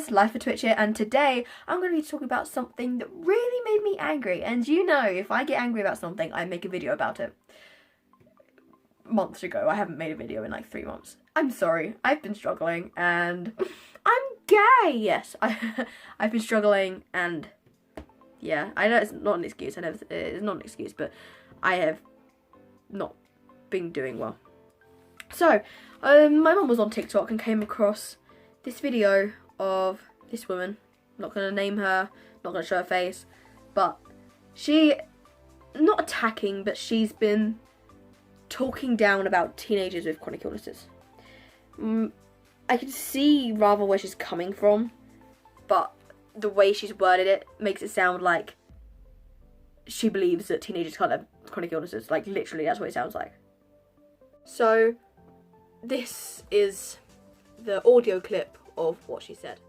guys, Life of Twitch here, and today I'm going to be talking about something that really made me angry. And you know, if I get angry about something, I make a video about it. Months ago, I haven't made a video in like 3 months. I'm sorry, I've been struggling, and I'm gay. Yes, I've been struggling, and yeah, I know it's not an excuse. I know it's not an excuse, but I have not been doing well. So, my mum was on TikTok and came across this video of this woman. I'm not going to name her, not going to show her face, but she, not attacking, but she's been talking down about teenagers with chronic illnesses. I can see rather where she's coming from, but the way she's worded it makes it sound like she believes that teenagers can't have chronic illnesses. Like, literally, that's what it sounds like. So, this is the audio clip of what she said.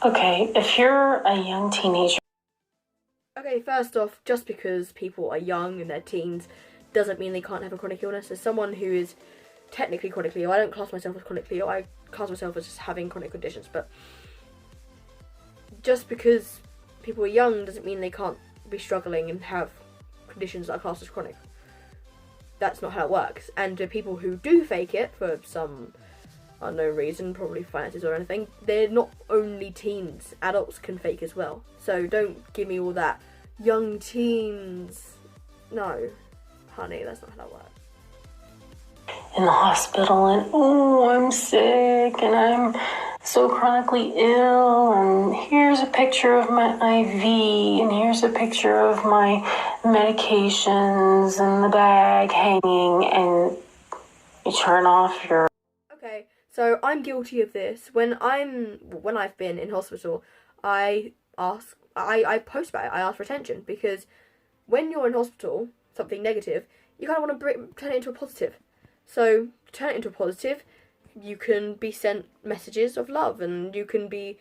Okay, if you're a young teenager... Okay, first off, just because people are young and they're teens doesn't mean they can't have a chronic illness. As someone who is technically chronically ill, I don't class myself as chronically ill, I class myself as just having chronic conditions, but just because people are young doesn't mean they can't be struggling and have conditions that are classed as chronic. That's not how it works. And the people who do fake it for some unknown reason, probably finances or anything, they're not only teens, adults can fake as well. So don't give me all that young teens. No, honey, that's not how that works. in the hospital and, oh, I'm sick and I'm so chronically ill, and here's a picture of my IV and here's a picture of my medications and the bag hanging, and you turn off your... Okay, so I'm guilty of this. When I've been in hospital, I post about it, I ask for attention, because when you're in hospital, something negative, you kind of want to turn it into a positive. So, to turn it into a positive, you can be sent messages of love, and you can be...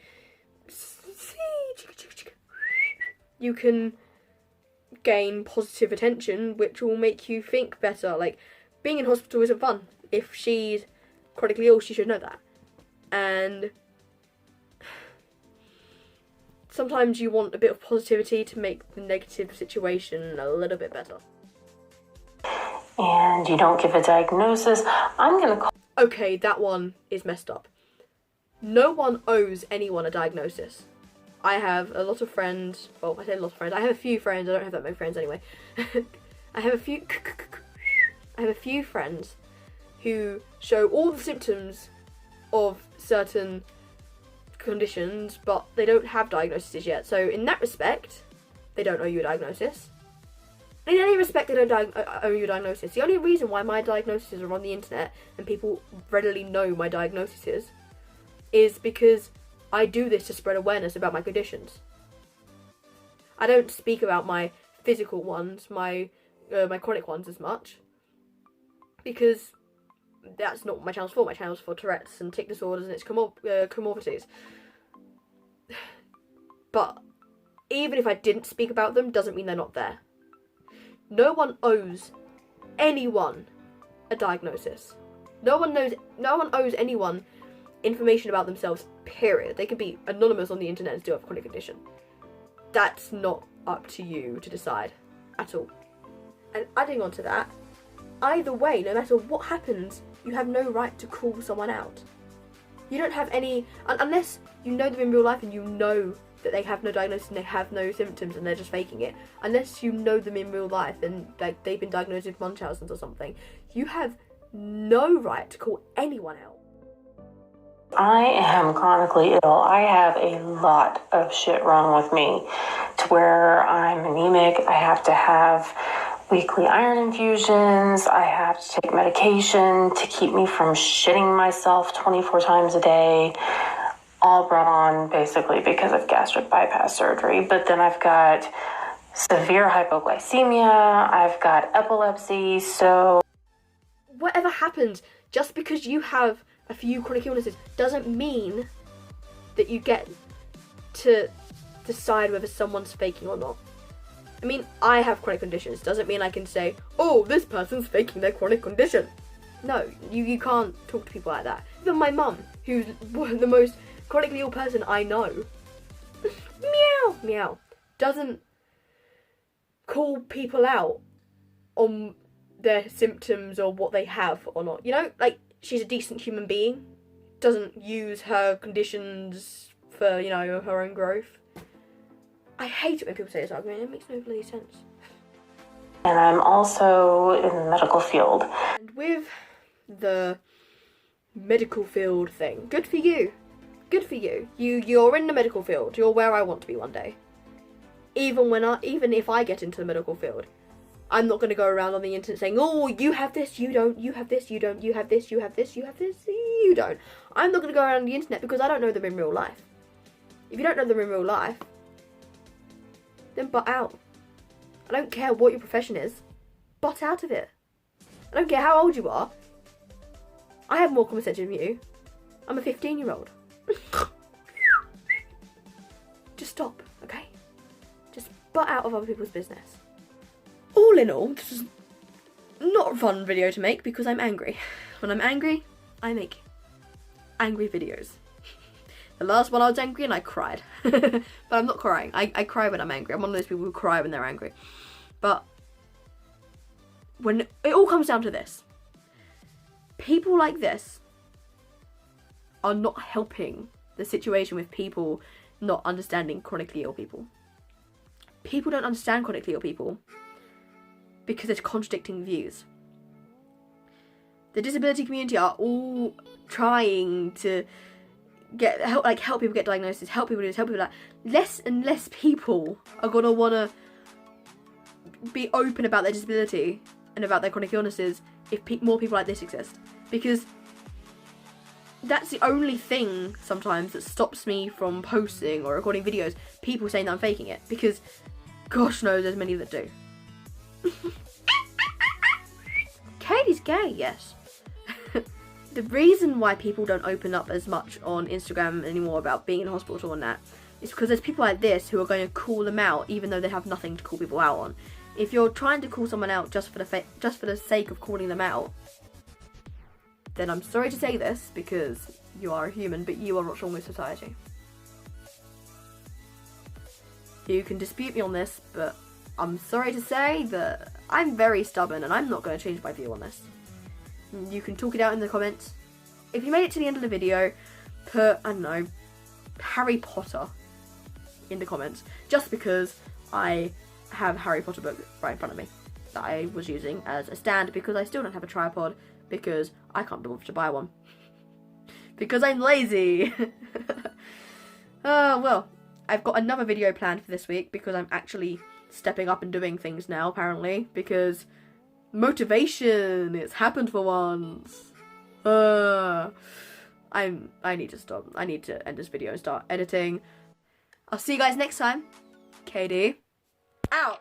You can gain positive attention, which will make you think better. Like, being in hospital isn't fun. If she's chronically ill, she should know that. And sometimes you want a bit of positivity to make the negative situation a little bit better. And you don't give a diagnosis, I'm gonna call... Okay, that one is messed up. No one owes anyone a diagnosis. I have a lot of friends, well, I say a lot of friends, I have a few friends, I don't have that many friends anyway. I have a few friends who show all the symptoms of certain conditions, but they don't have diagnoses yet. So in that respect, they don't owe you a diagnosis. In any respect, they don't owe you a diagnosis. The only reason why my diagnoses are on the internet and people readily know my diagnoses is because I do this to spread awareness about my conditions. I don't speak about my physical ones, my chronic ones as much, because that's not what my channel's for. My channel's for Tourette's and tic disorders and its comorbidities. But even if I didn't speak about them, doesn't mean they're not there. No one owes anyone a diagnosis. No one owes anyone information about themselves, period. They can be anonymous on the internet and still have a chronic condition. That's not up to you to decide at all. And adding on to that, either way, no matter what happens, you have no right to call someone out. You don't have any, unless you know them in real life and you know that they have no diagnosis and they have no symptoms and they're just faking it. Unless you know them in real life and like they've been diagnosed with Munchausen's or something, you have no right to call anyone out. I am chronically ill. I have a lot of shit wrong with me, to where I'm anemic. I have to have weekly iron infusions. I have to take medication to keep me from shitting myself 24 times a day. All brought on basically because of gastric bypass surgery. But then I've got severe hypoglycemia. I've got epilepsy. So whatever happens, just because you have a few chronic illnesses doesn't mean that you get to decide whether someone's faking or not. I mean, I have chronic conditions. Doesn't mean I can say, oh, this person's faking their chronic condition. No, you can't talk to people like that. Even my mum, who's one of the most chronically ill person I know, meow, meow, doesn't call people out on their symptoms or what they have or not. You know, like, she's a decent human being, doesn't use her conditions for, you know, her own growth. I hate it when people say this argument. It makes no bloody sense. And I'm also in the medical field. And with the medical field thing, good for you. Good for you. You're in the medical field. You're where I want to be one day. Even if I get into the medical field, I'm not going to go around on the internet saying, oh, you have this, you don't, you have this, you don't, you have this, you have this, you have this, you don't. I'm not going to go around on the internet because I don't know them in real life. If you don't know them in real life, then butt out. I don't care what your profession is. Butt out of it. I don't care how old you are. I have more common sense than you. I'm a 15-year-old. Just stop, okay? Just butt out of other people's business. All in all, this is not a fun video to make because I'm angry. When I'm angry, I make angry videos. The last one I was angry and I cried. But I'm not crying. I cry when I'm angry. I'm one of those people who cry when they're angry. But when it all comes down to this, people like this are not helping the situation with people not understanding chronically ill people. People don't understand chronically ill people because there's contradicting views. The disability community are all trying to help people get diagnosis, help people do this, help people that. Less and less people are gonna wanna be open about their disability and about their chronic illnesses if more people like this exist, because that's the only thing sometimes that stops me from posting or recording videos, people saying that I'm faking it, because gosh knows there's many that do. Katie's gay, yes. The reason why people don't open up as much on Instagram anymore about being in hospital and that is because there's people like this who are going to call them out even though they have nothing to call people out on. If you're trying to call someone out just for the sake of calling them out, then I'm sorry to say this because you are a human, but you are not strong with society. You can dispute me on this, but I'm sorry to say that I'm very stubborn and I'm not going to change my view on this. You can talk it out in the comments. If you made it to the end of the video, put, I don't know, Harry Potter in the comments, just because I have a Harry Potter book right in front of me that I was using as a stand because I still don't have a tripod because I can't be bothered to buy one. Because I'm lazy. Well, I've got another video planned for this week because I'm actually stepping up and doing things now, apparently, because motivation, it's happened for once. I need to stop. I need to end this video and start editing. I'll see you guys next time. KD out.